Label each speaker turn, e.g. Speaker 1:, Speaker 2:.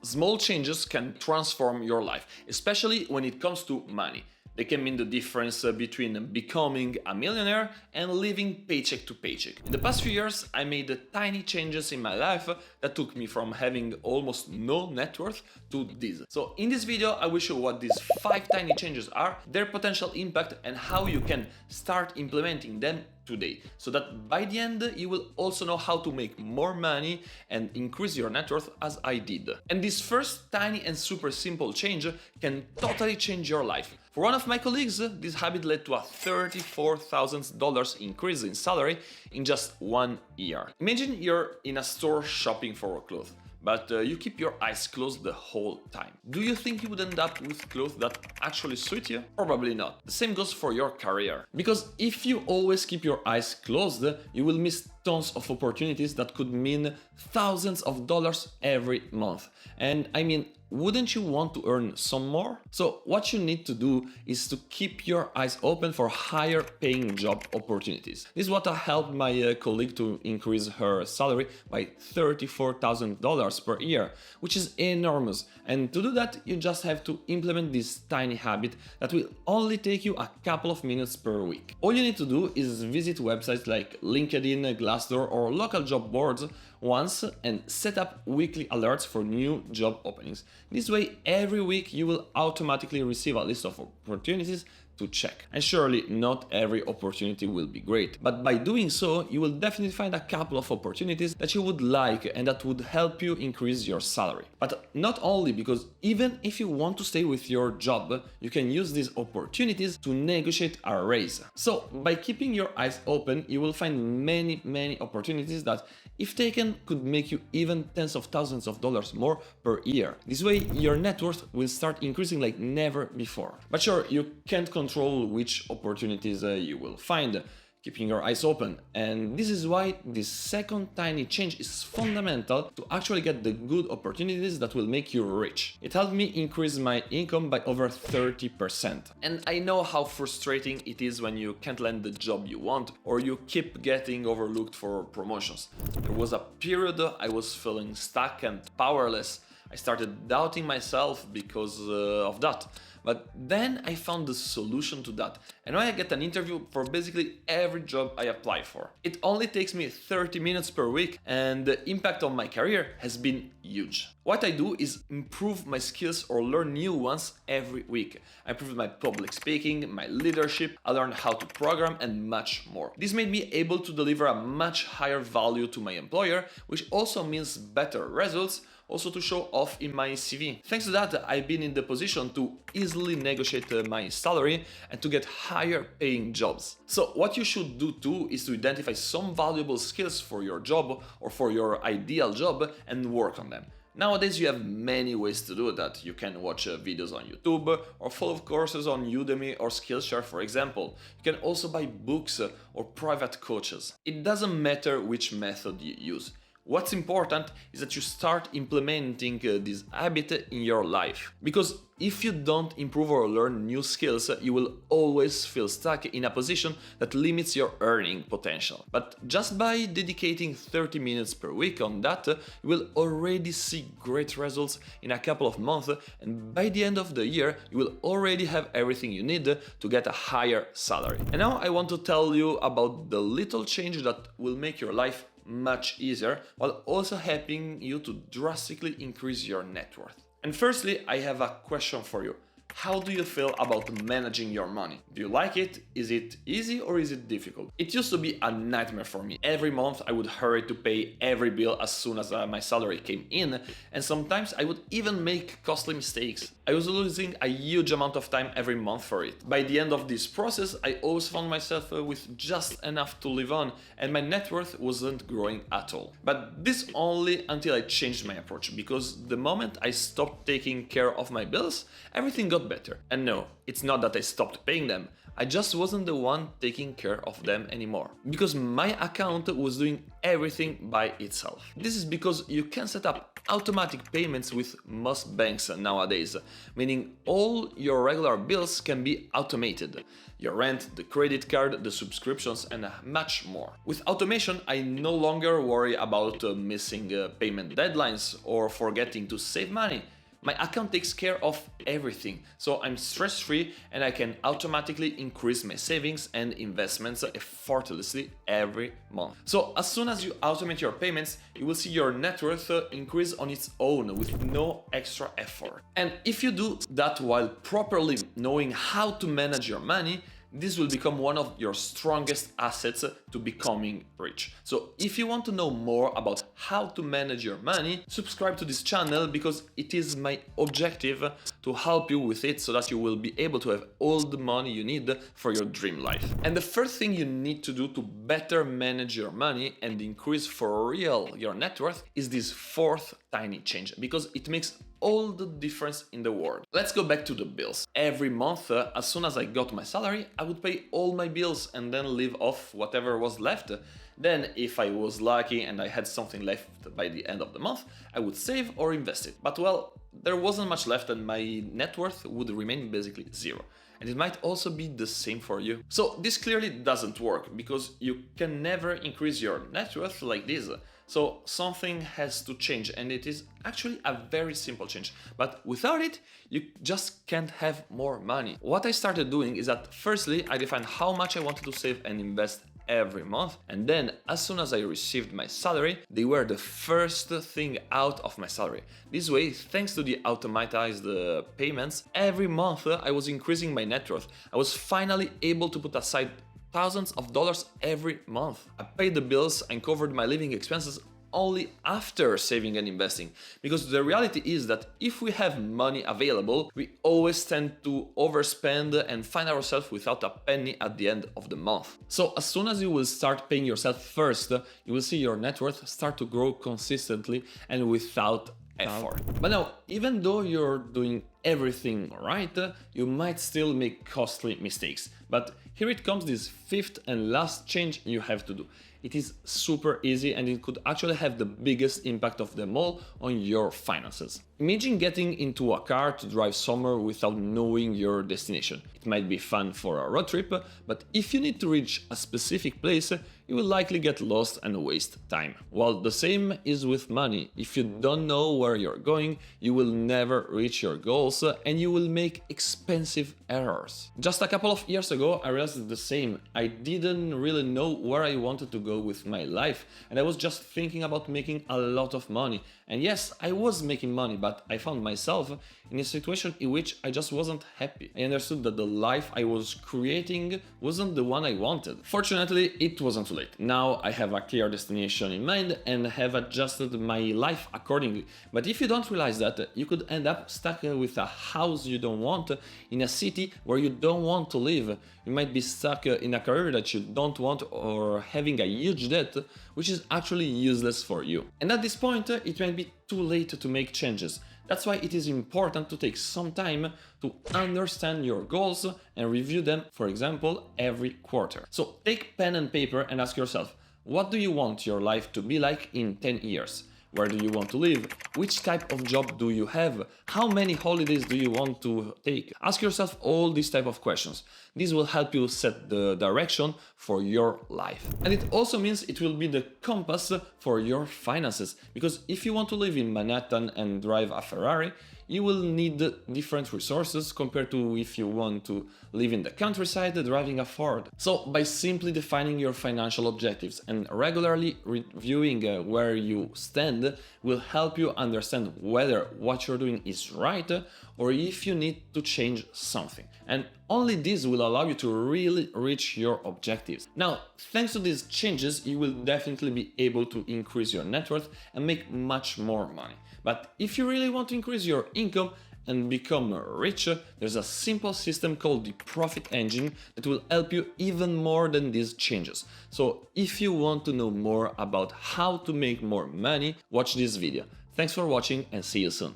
Speaker 1: Small changes can transform your life, especially when it comes to money. They can mean the difference between becoming a millionaire and living paycheck to paycheck. In the past few years, I made tiny changes in my life that took me from having almost no net worth to this. So in this video, I will show what these 5 tiny changes are, their potential impact, and how you can start implementing them today, so that by the end you will also know how to make more money and increase your net worth as I did. And this first tiny and super simple change can totally change your life. For one of my colleagues, this habit led to a $34,000 increase in salary in just 1 year. Imagine you're in a store shopping for clothes, but you keep your eyes closed the whole time. Do you think you would end up with clothes that actually suit you? Probably not. The same goes for your career. Because if you always keep your eyes closed, you will miss tons of opportunities that could mean thousands of dollars every month. And I mean, wouldn't you want to earn some more? So what you need to do is to keep your eyes open for higher paying job opportunities. This is what helped my colleague to increase her salary by $34,000 per year, which is enormous. And to do that, you just have to implement this tiny habit that will only take you a couple of minutes per week. All you need to do is visit websites like LinkedIn, Glassdoor, or local job boards once and set up weekly alerts for new job openings. This way, every week you will automatically receive a list of opportunities to check. And surely not every opportunity will be great, but by doing so, you will definitely find a couple of opportunities that you would like and that would help you increase your salary. But not only, because even if you want to stay with your job, you can use these opportunities to negotiate a raise. So by keeping your eyes open, you will find many opportunities that, if taken, could make you even tens of thousands of dollars more per year. This way, your net worth will start increasing like never before. But sure, you can't control which opportunities you will find, keeping your eyes open. And this is why this second tiny change is fundamental to actually get the good opportunities that will make you rich. It helped me increase my income by over 30%. And I know how frustrating it is when you can't land the job you want or you keep getting overlooked for promotions. There was a period I was feeling stuck and powerless. I started doubting myself because of that. But then I found the solution to that, and now I get an interview for basically every job I apply for. It only takes me 30 minutes per week, and the impact on my career has been huge. What I do is improve my skills or learn new ones every week. I improved my public speaking, my leadership, I learned how to program, and much more. This made me able to deliver a much higher value to my employer, which also means better results, also to show off in my CV. Thanks to that, I've been in the position to easily negotiate my salary and to get higher paying jobs. So what you should do too is to identify some valuable skills for your job or for your ideal job and work on them. Nowadays you have many ways to do that. You can watch videos on YouTube or follow courses on Udemy or Skillshare, for example. You can also buy books or private coaches. It doesn't matter which method you use. What's important is that you start implementing this habit in your life. Because if you don't improve or learn new skills, you will always feel stuck in a position that limits your earning potential. But just by dedicating 30 minutes per week on that, you will already see great results in a couple of months, and by the end of the year, you will already have everything you need to get a higher salary. And now I want to tell you about the little change that will make your life much easier, while also helping you to drastically increase your net worth. And firstly, I have a question for you. How do you feel about managing your money? Do you like it? Is it easy or is it difficult? It used to be a nightmare for me. Every month I would hurry to pay every bill as soon as my salary came in, and sometimes I would even make costly mistakes. I was losing a huge amount of time every month for it. By the end of this process, I always found myself with just enough to live on, and my net worth wasn't growing at all. But this only until I changed my approach, because the moment I stopped taking care of my bills, everything got better. And no, it's not that I stopped paying them. I just wasn't the one taking care of them anymore, because my account was doing everything by itself. This is because you can set up automatic payments with most banks nowadays, meaning all your regular bills can be automated. Your rent, the credit card, the subscriptions, and much more. With automation, I no longer worry about missing payment deadlines or forgetting to save money. My account takes care of everything, so I'm stress-free and I can automatically increase my savings and investments effortlessly every month. So as soon as you automate your payments, you will see your net worth increase on its own with no extra effort. And if you do that while properly knowing how to manage your money, this will become one of your strongest assets to becoming rich. So if you want to know more about how to manage your money, subscribe to this channel because it is my objective to help you with it so that you will be able to have all the money you need for your dream life. And the first thing you need to do to better manage your money and increase for real your net worth is this fourth tiny change, because it makes all the difference in the world. Let's go back to the bills. Every month, as soon as I got my salary, I would pay all my bills and then leave off whatever was left. Then, if I was lucky and I had something left by the end of the month, I would save or invest it. But well, there wasn't much left and my net worth would remain basically zero. And it might also be the same for you. So this clearly doesn't work, because you can never increase your net worth like this. So something has to change, and it is actually a very simple change. But without it, you just can't have more money. What I started doing is that firstly, I defined how much I wanted to save and invest every month, and then as soon as I received my salary, they were the first thing out of my salary. This way, thanks to the automatized payments, every month I was increasing my net worth. I was finally able to put aside thousands of dollars every month. I paid the bills and covered my living expenses only after saving and investing, because the reality is that if we have money available, we always tend to overspend and find ourselves without a penny at the end of the month. So as soon as you will start paying yourself first, you will see your net worth start to grow consistently and without effort. But now, even though you're doing everything right, you might still make costly mistakes. But here it comes, this fifth and last change you have to do. It is super easy and it could actually have the biggest impact of them all on your finances. Imagine getting into a car to drive somewhere without knowing your destination. It might be fun for a road trip, but if you need to reach a specific place, you will likely get lost and waste time. Well, the same is with money. If you don't know where you're going, you will never reach your goals and you will make expensive errors. Just a couple of years ago, I realized the same. I didn't really know where I wanted to go with my life, and I was just thinking about making a lot of money. And yes, I was making money, but I found myself in a situation in which I just wasn't happy. I understood that the life I was creating wasn't the one I wanted. Fortunately, it wasn't too late. Now I have a clear destination in mind and have adjusted my life accordingly. But if you don't realize that, you could end up stuck with a house you don't want, in a city where you don't want to live. You might be stuck in a career that you don't want, or having a huge debt, which is actually useless for you. And at this point, it might be too late to make changes. That's why it is important to take some time to understand your goals and review them, for example, every quarter. So take pen and paper and ask yourself, what do you want your life to be like in 10 years? Where do you want to live? Which type of job do you have? How many holidays do you want to take? Ask yourself all these type of questions. This will help you set the direction for your life. And it also means it will be the compass for your finances. Because if you want to live in Manhattan and drive a Ferrari, you will need different resources compared to if you want to live in the countryside driving a Ford. So by simply defining your financial objectives and regularly reviewing where you stand will help you understand whether what you're doing is right or if you need to change something. And only this will allow you to really reach your objectives. Now, thanks to these changes, you will definitely be able to increase your net worth and make much more money. But if you really want to increase your income and become rich, there's a simple system called the profit engine that will help you even more than these changes. So if you want to know more about how to make more money, watch this video. Thanks for watching and see you soon.